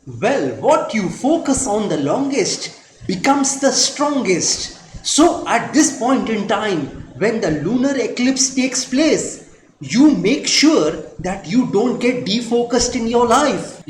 Well, what you focus on the longest becomes the strongest. So, at this point in time, when the lunar eclipse takes place, you make sure that you don't get defocused in your life.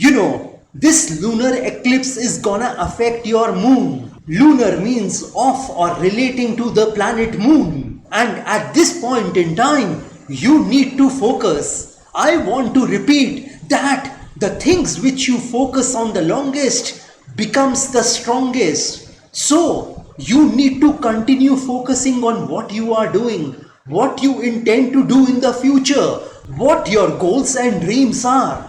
This lunar eclipse is gonna affect your moon. Lunar means of or relating to the planet moon. And at this point in time, you need to focus. I want to repeat that the things which you focus on the longest becomes the strongest. So you need to continue focusing on what you are doing, what you intend to do in the future, what your goals and dreams are.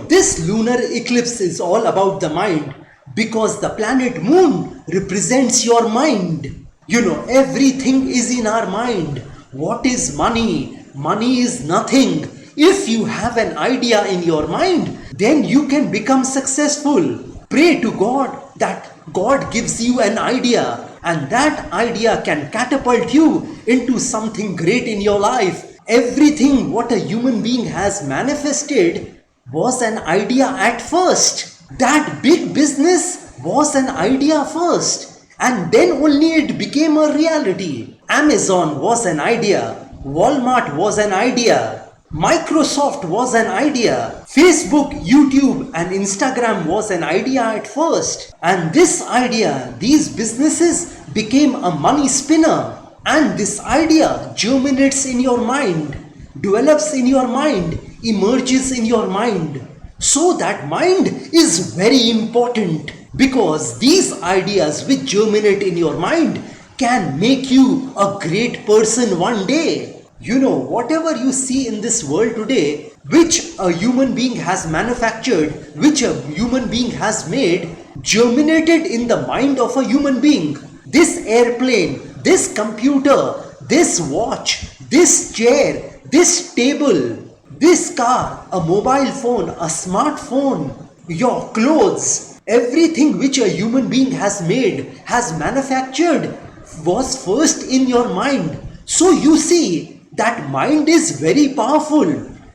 This lunar eclipse is all about the mind because the planet moon represents your mind. Everything is in our mind. What is money? Money is nothing. If you have an idea in your mind, then you can become successful. Pray to God that God gives you an idea, and that idea can catapult you into something great in your life. Everything what a human being has manifested was an idea at first. That big business was an idea first, and then only it became a reality. Amazon was an idea, Walmart was an idea, Microsoft was an idea, Facebook, YouTube and Instagram was an idea at first. And this idea, these businesses became a money spinner. And this idea germinates in your mind, develops in your mind, emerges in your mind. So that mind is very important because these ideas which germinate in your mind can make you a great person one day. Whatever you see in this world today, which a human being has manufactured, which a human being has made, germinated in the mind of a human being. This airplane, this computer, this watch, this chair, this table, this car, a mobile phone, a smartphone, your clothes, everything which a human being has made, has manufactured, was first in your mind. So you see, that mind is very powerful.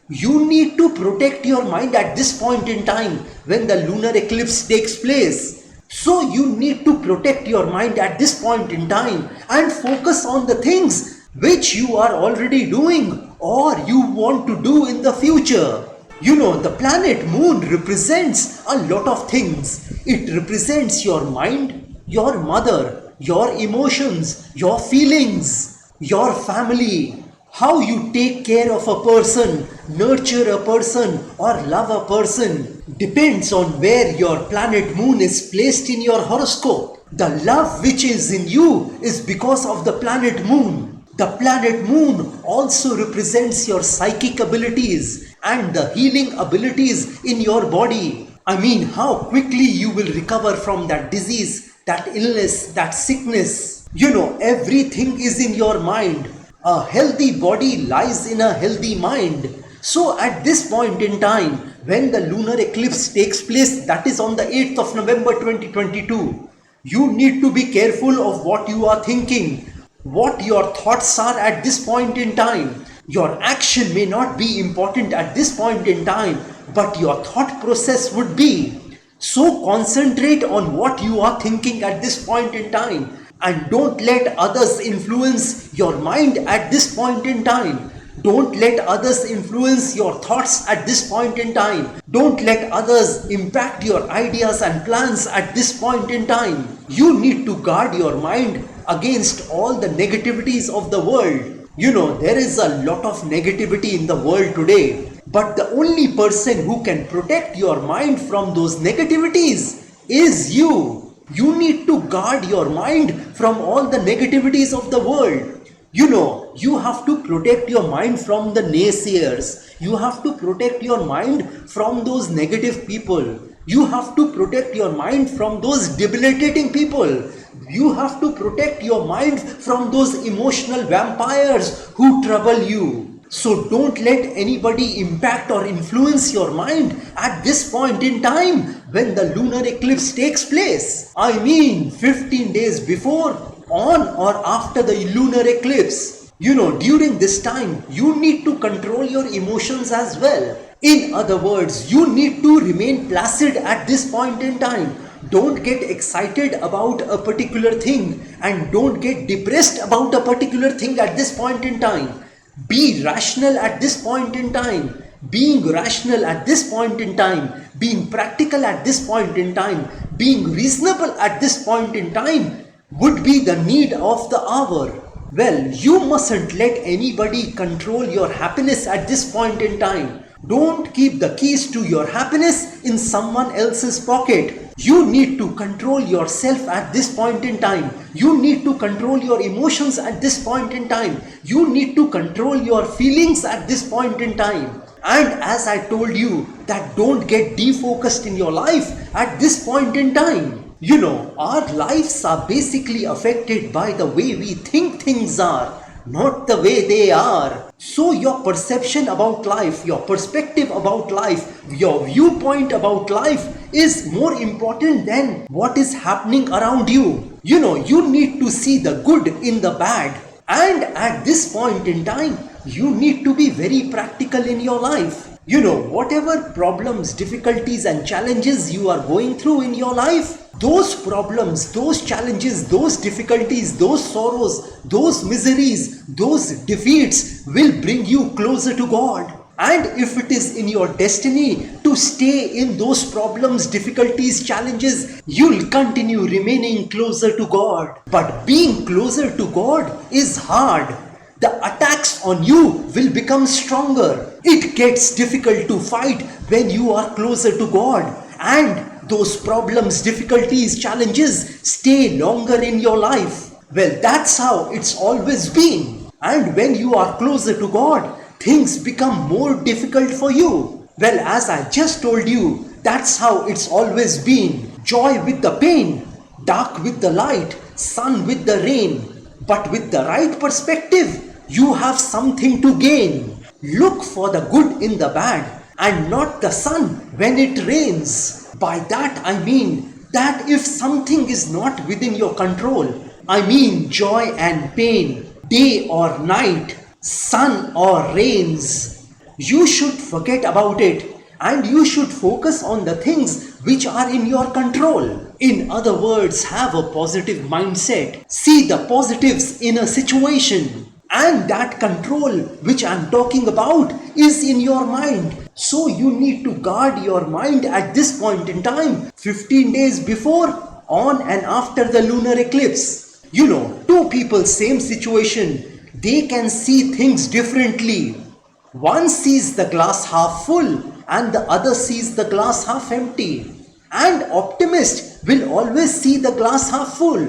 You need to protect your mind at this point in time when the lunar eclipse takes place. So you need to protect your mind at this point in time and focus on the things which you are already doing or you want to do in the future. The planet moon represents a lot of things. It represents your mind, your mother, your emotions, your feelings, your family, how you take care of a person, nurture a person or love a person depends on where your planet moon is placed in your horoscope. The love which is in you is because of the planet moon. The planet moon also represents your psychic abilities and the healing abilities in your body. How quickly you will recover from that disease, that illness, that sickness. Everything is in your mind. A healthy body lies in a healthy mind. So at this point in time, when the lunar eclipse takes place, that is on the 8th of November 2022, you need to be careful of what you are thinking, what your thoughts are at this point in time. Your action may not be important at this point in time, but your thought process would be. So concentrate on what you are thinking at this point in time. And don't let others influence your mind at this point in time. Don't let others influence your thoughts at this point in time. Don't let others impact your ideas and plans at this point in time. You need to guard your mind against all the negativities of the world. There is a lot of negativity in the world today. But the only person who can protect your mind from those negativities is you. You need to guard your mind from all the negativities of the world. You have to protect your mind from the naysayers. You have to protect your mind from those negative people. You have to protect your mind from those debilitating people. You have to protect your mind from those emotional vampires who trouble you. So don't let anybody impact or influence your mind at this point in time when the lunar eclipse takes place. 15 days before, on or after the lunar eclipse. During this time, you need to control your emotions as well. In other words, you need to remain placid at this point in time. Don't get excited about a particular thing and don't get depressed about a particular thing at this point in time. Be rational at this point in time. Being rational at this point in time, being practical at this point in time, being reasonable at this point in time would be the need of the hour. Well, you mustn't let anybody control your happiness at this point in time. Don't keep the keys to your happiness in someone else's pocket. You need to control yourself at this point in time. You need to control your emotions at this point in time. You need to control your feelings at this point in time. And as I told you, that don't get defocused in your life at this point in time. You know, our lives are basically affected by the way we think things are, not the way they are. So your perception about life, your perspective about life, your viewpoint about life is more important than what is happening around you. You know, you need to see the good in the bad. And at this point in time, you need to be very practical in your life. You know, whatever problems, difficulties and challenges you are going through in your life, those problems, those challenges, those difficulties, those sorrows, those miseries, those defeats will bring you closer to God. And if it is in your destiny to stay in those problems, difficulties, challenges, you'll continue remaining closer to God. But being closer to God is hard. The attacks on you will become stronger. It gets difficult to fight when you are closer to God. And those problems, difficulties, challenges stay longer in your life. Well, that's how it's always been. And when you are closer to God, things become more difficult for you. Well, as I just told you, that's how it's always been. Joy with the pain, dark with the light, sun with the rain. But with the right perspective, you have something to gain. Look for the good in the bad and not the sun when it rains. By that I mean that if something is not within your control, I mean joy and pain, day or night, sun or rains, you should forget about it and you should focus on the things which are in your control. In other words, have a positive mindset. See the positives in a situation. And that control which I'm talking about is in your mind. So you need to guard your mind at this point in time, 15 days before, on and after the lunar eclipse. You know, two people, same situation, they can see things differently. One sees the glass half full and the other sees the glass half empty. And optimist will always see the glass half full,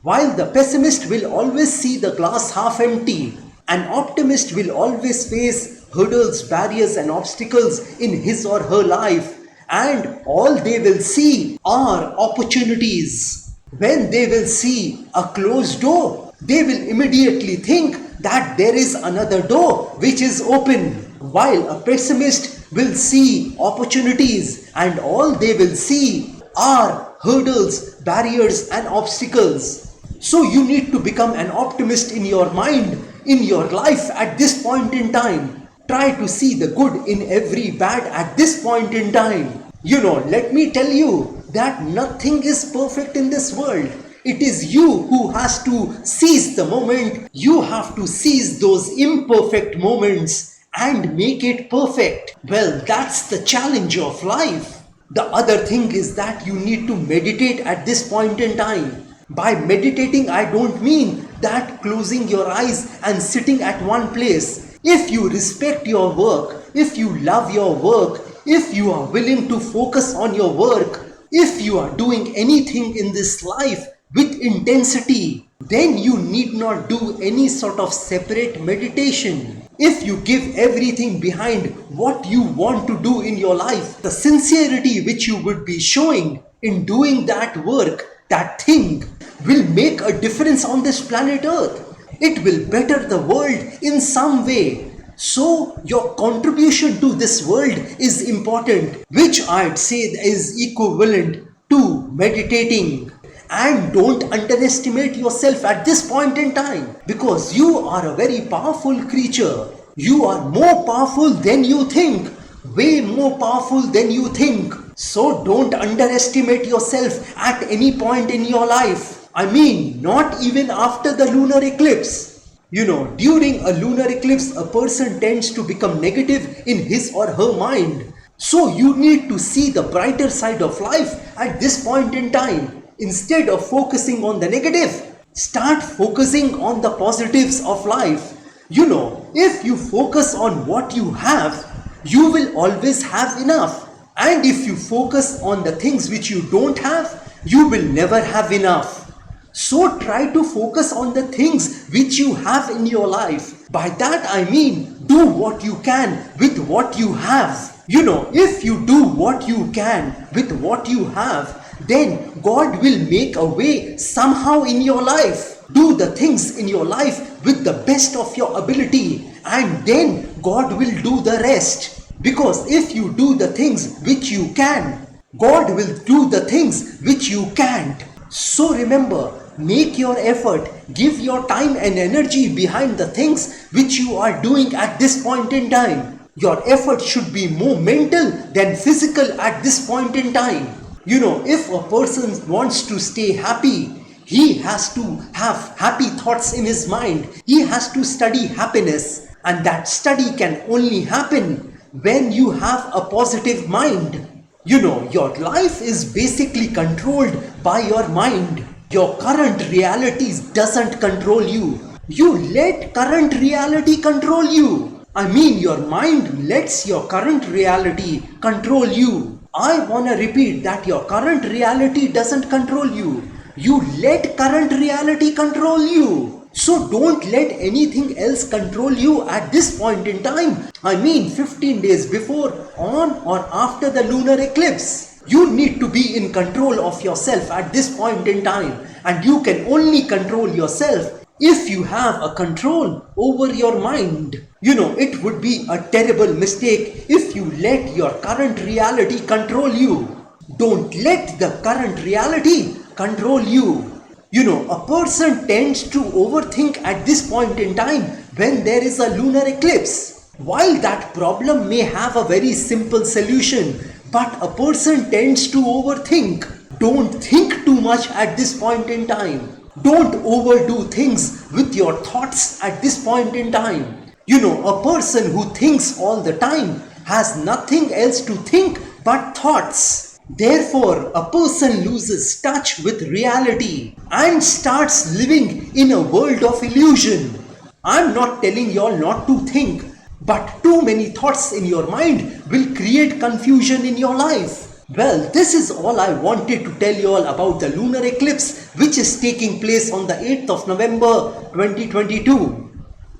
while the pessimist will always see the glass half empty. An optimist will always face hurdles, barriers and obstacles in his or her life, and all they will see are opportunities. When they will see a closed door, they will immediately think that there is another door which is open, while a pessimist will see opportunities and all they will see are hurdles, barriers and obstacles. So you need to become an optimist in your mind, in your life at this point in time. Try to see the good in every bad at this point in time. You know, let me tell you that nothing is perfect in this world. It is you who has to seize the moment. You have to seize those imperfect moments and make it perfect. Well, that's the challenge of life. The other thing is that you need to meditate at this point in time. By meditating, I don't mean that closing your eyes and sitting at one place. If you respect your work, if you love your work, if you are willing to focus on your work, if you are doing anything in this life with intensity, then you need not do any sort of separate meditation. If you give everything behind what you want to do in your life, the sincerity which you would be showing in doing that work, that thing, will make a difference on this planet Earth. It will better the world in some way. So your contribution to this world is important, which I'd say is equivalent to meditating. And don't underestimate yourself at this point in time, because you are a very powerful creature. You are more powerful than you think. way more powerful than you think. So don't underestimate yourself at any point in your life. I mean, not even after the lunar eclipse. During a lunar eclipse, a person tends to become negative in his or her mind. So you need to see the brighter side of life at this point in time. Instead of focusing on the negative, start focusing on the positives of life. If you focus on what you have, you will always have enough. And if you focus on the things which you don't have, you will never have enough. So try to focus on the things which you have in your life. By that I mean, do what you can with what you have. If you do what you can with what you have, then God will make a way somehow in your life. Do the things in your life with the best of your ability, and then God will do the rest. Because if you do the things which you can, God will do the things which you can't. So remember, make your effort, give your time and energy behind the things which you are doing at this point in time. Your effort should be more mental than physical at this point in time. If a person wants to stay happy, he has to have happy thoughts in his mind. He has to study happiness. And that study can only happen when you have a positive mind. Your life is basically controlled by your mind. Your current reality doesn't control you. You let current reality control you. I mean, your mind lets your current reality control you. I wanna repeat that your current reality doesn't control you. You let current reality control you. So don't let anything else control you at this point in time. I mean, 15 days before, on or after the lunar eclipse. You need to be in control of yourself at this point in time. And you can only control yourself if you have a control over your mind. It would be a terrible mistake if you let your current reality control you. Don't let the current reality control you. A person tends to overthink at this point in time when there is a lunar eclipse. While that problem may have a very simple solution, but a person tends to overthink. Don't think too much at this point in time. Don't overdo things with your thoughts at this point in time. A person who thinks all the time has nothing else to think but thoughts. Therefore, a person loses touch with reality and starts living in a world of illusion. I'm not telling y'all not to think, but too many thoughts in your mind will create confusion in your life. Well, this is all I wanted to tell you all about the lunar eclipse which is taking place on the 8th of November 2022.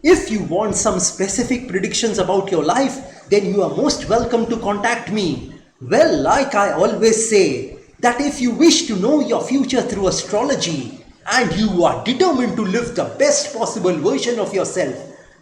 If you want some specific predictions about your life, then you are most welcome to contact me. Well, like I always say, that if you wish to know your future through astrology and you are determined to live the best possible version of yourself,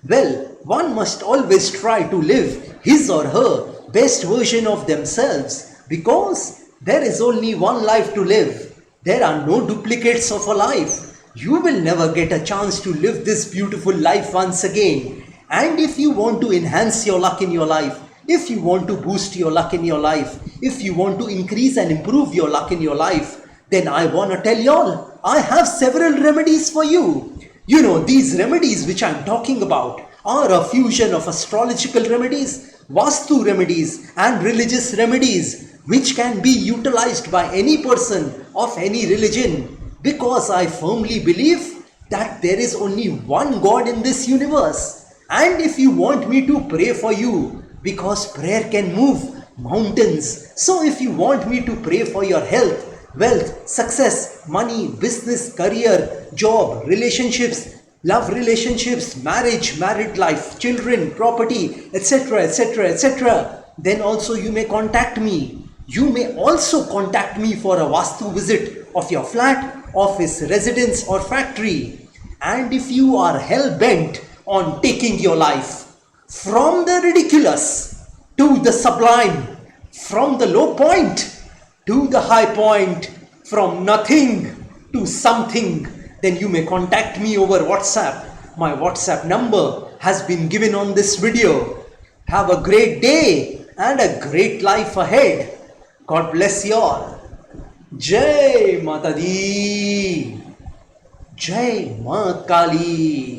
well, one must always try to live his or her best version of themselves. Because there is only one life to live. There are no duplicates of a life. You will never get a chance to live this beautiful life once again. And if you want to enhance your luck in your life, if you want to boost your luck in your life, if you want to increase and improve your luck in your life, then I want to tell y'all, I have several remedies for you. These remedies which I'm talking about are a fusion of astrological remedies, VASTU remedies and religious remedies, which can be utilized by any person of any religion, because I firmly believe that there is only one God in this universe. And if you want me to pray for you, because prayer can move mountains, so if you want me to pray for your health, wealth, success, money, business, career, job, relationships, love relationships, marriage, married life, children, property, etc., etc., etc., then also you may contact me. You may also contact me for a Vastu visit of your flat, office, residence or factory. And if you are hell-bent on taking your life from the ridiculous to the sublime, from the low point to the high point, from nothing to something, then you may contact me over WhatsApp. My WhatsApp number has been given on this video. Have a great day and a great life ahead. God bless you all. Jai Mata Di. Jai Ma Kali.